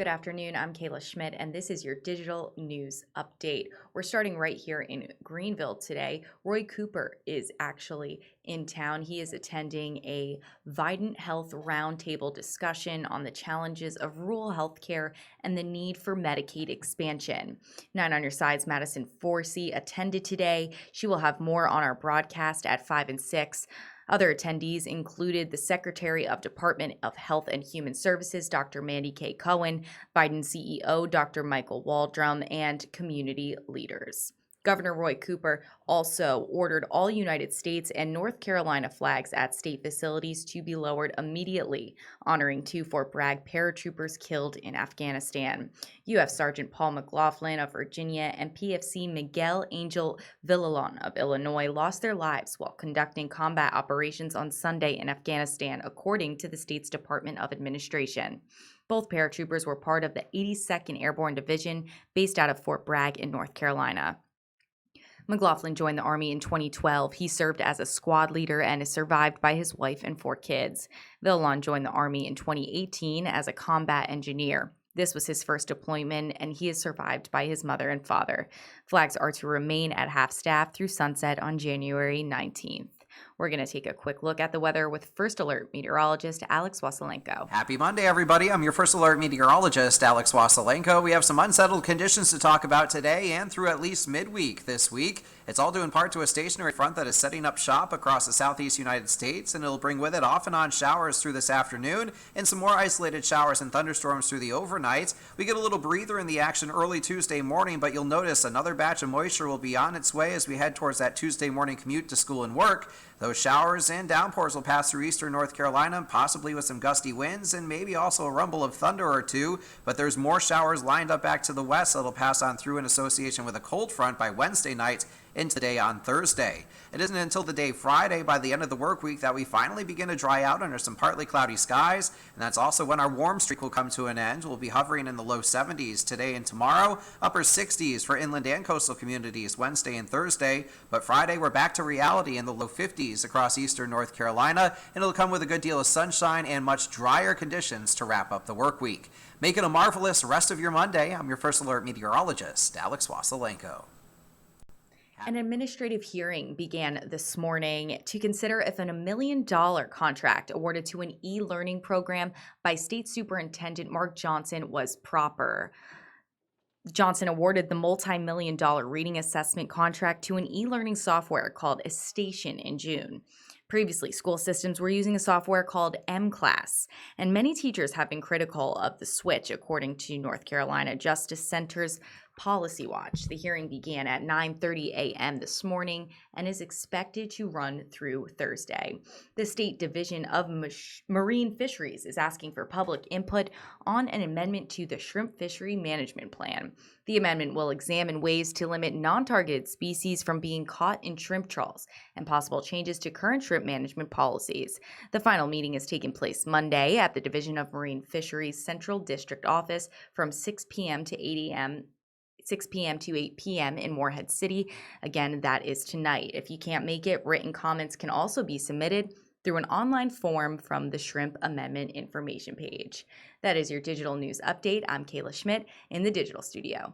Good afternoon. I'm Kayla Schmidt, and this is your digital news update. We're starting right here in Greenville today. Roy Cooper is actually in town. He is attending a Vidant Health Roundtable discussion on the challenges of rural healthcare and the need for Medicaid expansion. 9 on Your Side's Madison Forsey attended today. She will have more on our broadcast at 5 and 6. Other attendees included the Secretary of Department of Health and Human Services, Dr. Mandy K. Cohen, Biden CEO, Dr. Michael Waldrum, and community leaders. Governor Roy Cooper also ordered all United States and North Carolina flags at state facilities to be lowered immediately, honoring 2 Fort Bragg paratroopers killed in Afghanistan. UF Sergeant Paul McLaughlin of Virginia and PFC Miguel Angel Villalon of Illinois lost their lives while conducting combat operations on Sunday in Afghanistan, according to the state's Department of Administration. Both paratroopers were part of the 82nd Airborne Division based out of Fort Bragg in North Carolina. McLaughlin joined the Army in 2012. He served as a squad leader and is survived by his wife and 4 kids. Villalon joined the Army in 2018 as a combat engineer. This was his first deployment, and he is survived by his mother and father. Flags are to remain at half-staff through sunset on January 19th. We're going to take a quick look at the weather with First Alert meteorologist Alex Wasilenko. Happy Monday, everybody. I'm your First Alert meteorologist, Alex Wasilenko. We have some unsettled conditions to talk about today and through at least midweek this week. It's all due in part to a stationary front that is setting up shop across the southeast United States, and it'll bring with it off and on showers through this afternoon and some more isolated showers and thunderstorms through the overnight. We get a little breather in the action early Tuesday morning, but you'll notice another batch of moisture will be on its way as we head towards that Tuesday morning commute to school and work. Those showers and downpours will pass through eastern North Carolina, possibly with some gusty winds and maybe also a rumble of thunder or two, but there's more showers lined up back to the west that'll pass on through in association with a cold front by Wednesday night into the day on Thursday. It isn't until the day Friday, by the end of the work week, that we finally begin to dry out under some partly cloudy skies, and that's also when our warm streak will come to an end. We'll be hovering in the low 70s today and tomorrow, upper 60s for inland and coastal communities Wednesday and Thursday, but Friday we're back to reality in the low 50s across eastern North Carolina, and it'll come with a good deal of sunshine and much drier conditions to wrap up the work week. Make it a marvelous rest of your Monday. I'm your First Alert meteorologist, Alex Wasilenko. An administrative hearing began this morning to consider if a $1 million contract awarded to an e-learning program by State Superintendent Mark Johnson was proper. Johnson awarded the multi-million-dollar reading assessment contract to an e-learning software called Station in June. Previously, school systems were using a software called M-Class, and many teachers have been critical of the switch, according to North Carolina Justice Center's Policy Watch. The hearing began at 9:30 a.m. this morning and is expected to run through Thursday. The State Division of Marine Fisheries is asking for public input on an amendment to the Shrimp Fishery Management Plan. The amendment will examine ways to limit non-targeted species from being caught in shrimp trawls and possible changes to current shrimp management policies. The final meeting is taking place Monday at the Division of Marine Fisheries Central District Office from 6 p.m. to 8 a.m. 6 p.m. to 8 p.m. in Morehead City. Again, that is tonight. If you can't make it, written comments can also be submitted through an online form from the Shrimp Amendment information page. That is your digital news update. I'm Kayla Schmidt in the digital studio.